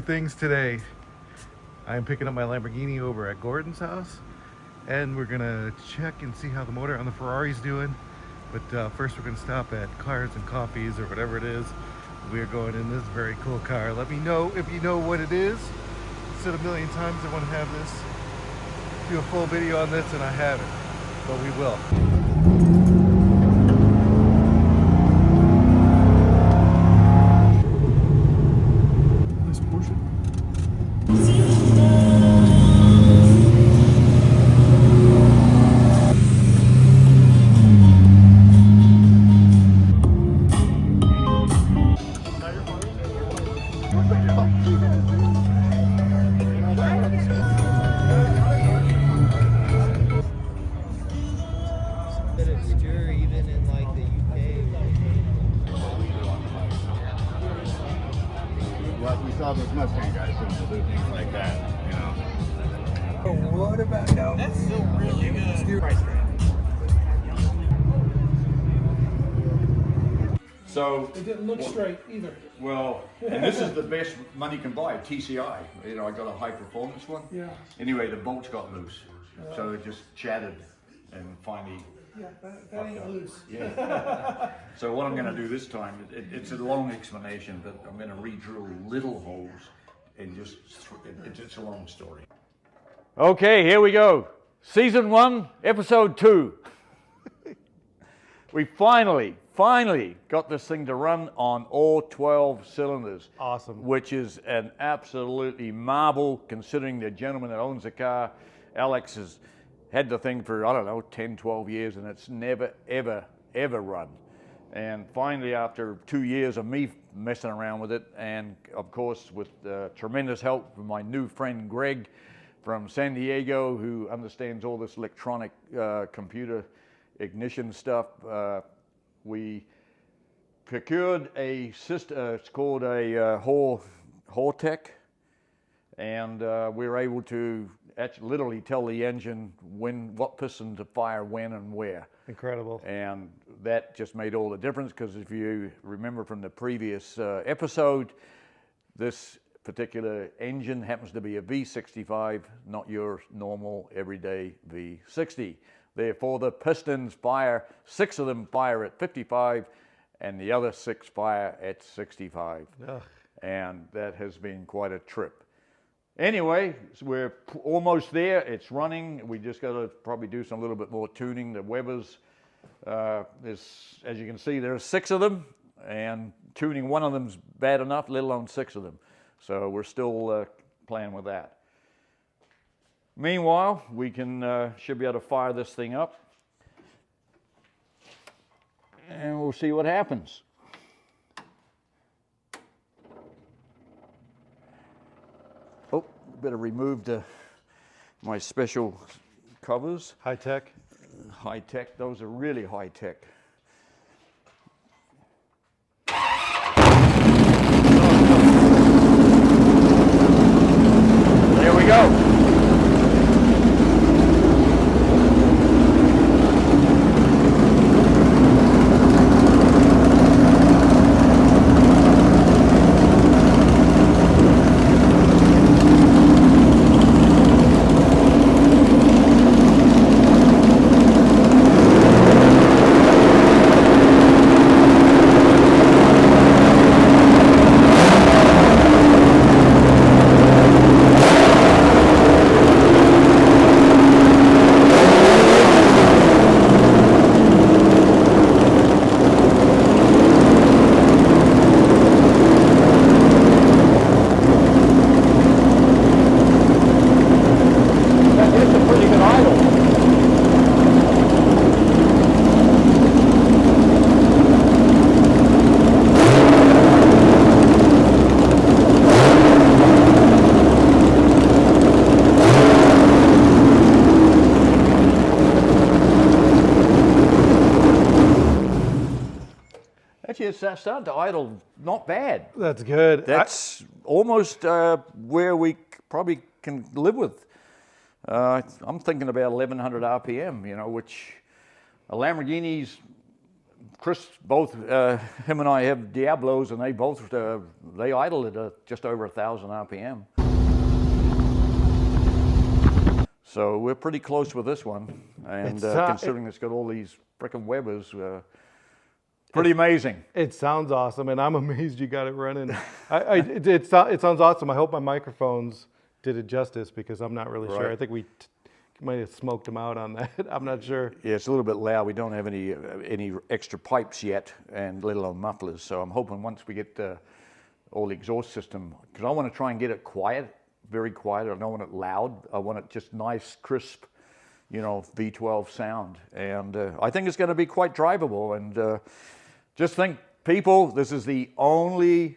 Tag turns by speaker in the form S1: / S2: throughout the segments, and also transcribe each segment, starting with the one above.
S1: things today. I am picking up my Lamborghini over at Gordon's house, and we're gonna check and see how the motor on the Ferrari's doing. But first we're gonna stop at Cars and Coffees or whatever it is. We are going in this very cool car. Let me know if you know what it is. I said a million times I want to have this, do a full video on this, and I haven't, but we will.
S2: Even in like the UK.
S3: Well, we saw those Mustang guys doing to do things like that, you know.
S4: Oh, what about now? That's still really good. Price
S3: So
S4: it didn't look straight either.
S3: well, and this is the best money can buy, TCI. You know, I got a high performance one.
S4: Yeah.
S3: Anyway, the bolts got loose, so it just shattered, and finally.
S4: Yeah, that ain't loose.
S3: Yeah. So what I'm going to do this time, it's a long explanation, but I'm going to re-drill little holes and just, it's a long story.
S5: Okay, here we go. Season 1, Episode 2. We finally got this thing to run on all 12 cylinders.
S1: Awesome.
S5: Which is an absolutely marvel, considering the gentleman that owns the car, Alex, has had the thing for, I don't know, 10, 12 years, and it's never, ever run. And finally, after 2 years of me messing around with it, and of course with tremendous help from my new friend Greg from San Diego, who understands all this electronic computer ignition stuff, we procured a system, it's called a Hortec, and we were able to actually literally tell the engine what piston to fire when and where.
S1: Incredible.
S5: And that just made all the difference, because if you remember from the previous episode, this particular engine happens to be a V65, not your normal everyday V60. Therefore, the pistons fire, 6 of them fire at 55, and the other 6 fire at 65.
S1: Ugh.
S5: And that has been quite a trip. Anyway, so we're almost there. It's running. We just got to probably do some little bit more tuning. The Webers, as you can see, there's 6 of them, and tuning one of them's bad enough, let alone 6 of them. So we're still playing with that. Meanwhile, we should be able to fire this thing up, and we'll see what happens. Oh, better remove my special covers.
S1: High tech.
S5: High tech, those are really high tech. There we go. Actually, it's starting to idle not bad.
S1: That's good.
S5: That's almost where we probably can live with. I'm thinking about 1100 RPM, you know, which a Lamborghini's Chris, both him and I have Diablos, and they both they idle at just over 1,000 RPM. So we're pretty close with this one, and considering it's got all these frickin' Webers, pretty amazing.
S1: It sounds awesome, and I'm amazed you got it running. It sounds awesome. I hope my microphones did it justice, because I'm not really sure. I think we might have smoked them out on that. I'm not sure.
S5: Yeah, it's a little bit loud. We don't have any extra pipes yet, and let alone mufflers. So I'm hoping once we get all the exhaust system, because I want to try and get it quiet, very quiet. I don't want it loud. I want it just nice, crisp, V12 sound. And I think it's going to be quite drivable. And just think, people, this is the only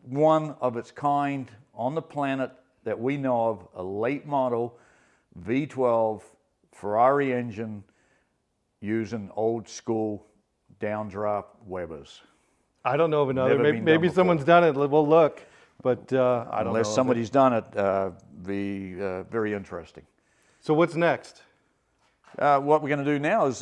S5: one of its kind on the planet that we know of, a late model V12 Ferrari engine using old school downdraft Webers.
S1: I don't know of another.
S5: Never been
S1: Maybe
S5: done
S1: someone's done it. We'll look, but I don't know.
S5: Unless somebody's done it, be very interesting.
S1: So what's next?
S5: What we're going to do now is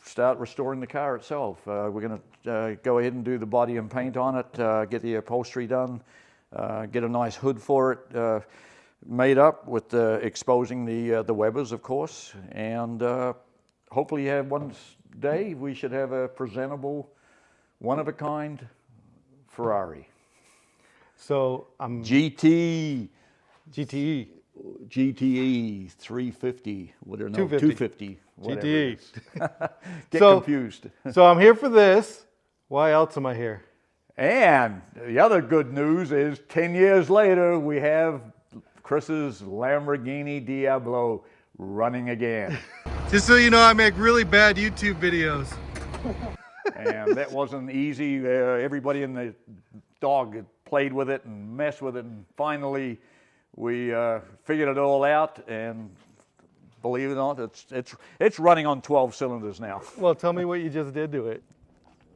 S5: start restoring the car itself. We're going to go ahead and do the body and paint on it, get the upholstery done, get a nice hood for it made up with exposing the Webers, of course, and hopefully one day we should have a presentable, one-of-a-kind Ferrari.
S1: So I'm
S5: GTE 350, whatever, no, 250, whatever
S1: GTE.
S5: it is. Get confused.
S1: So I'm here for this. Why else am I here?
S5: And the other good news is 10 years later, we have Chris's Lamborghini Diablo running again.
S1: Just so you know, I make really bad YouTube videos.
S5: And that wasn't easy. Everybody in the dog played with it and messed with it, and finally we figured it all out, and believe it or not, it's running on 12 cylinders now.
S1: Well, tell me what you just did to it.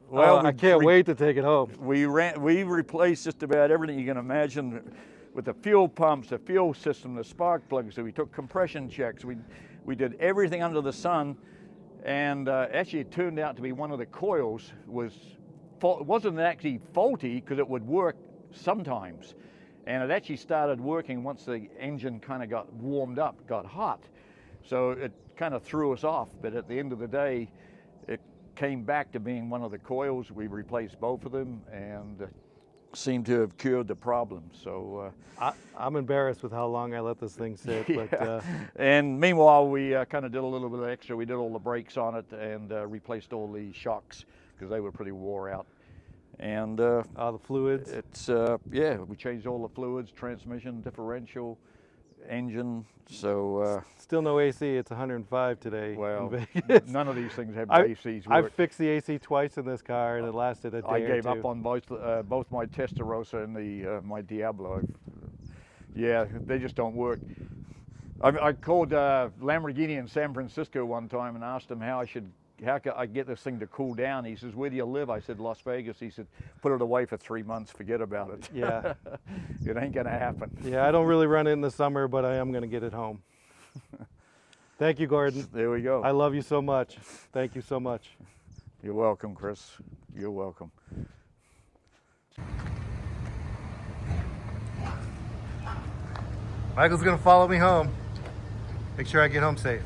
S5: Well,
S1: I can't wait to take it home.
S5: We replaced just about everything you can imagine, with the fuel pumps, the fuel system, the spark plugs. So we took compression checks. We did everything under the sun, and actually it turned out to be one of the coils wasn't actually faulty, because it would work sometimes, and it actually started working once the engine kind of got warmed up, got hot. So it kind of threw us off, but at the end of the day, it came back to being one of the coils. We replaced both of them, and seemed to have cured the problem. So
S1: I'm embarrassed with how long I let this thing sit.
S5: yeah.
S1: But
S5: and meanwhile, we kind of did a little bit extra. We did all the brakes on it, and replaced all the shocks, because they were pretty wore out. And
S1: all the fluids.
S5: It's yeah, we changed all the fluids, transmission, differential, engine. So
S1: still no AC. It's 105 today
S5: well,
S1: in Vegas.
S5: none of these things have ACs.
S1: I've fixed the AC twice in this car, and it lasted a day
S5: I
S1: or
S5: gave
S1: two.
S5: up on both my Testarossa and my Diablo. Yeah, they just don't work. I called Lamborghini in San Francisco one time and asked him how could I get this thing to cool down. He says, "Where do you live?" I said, "Las Vegas." He said, "Put it away for 3 months, forget about it."
S1: Yeah.
S5: It ain't gonna happen.
S1: Yeah, I don't really run it in the summer, but I am gonna get it home. Thank you, Gordon.
S5: There we go.
S1: I love you so much. Thank you so much.
S5: You're welcome, Chris. You're welcome.
S1: Michael's gonna follow me home. Make sure I get home safe.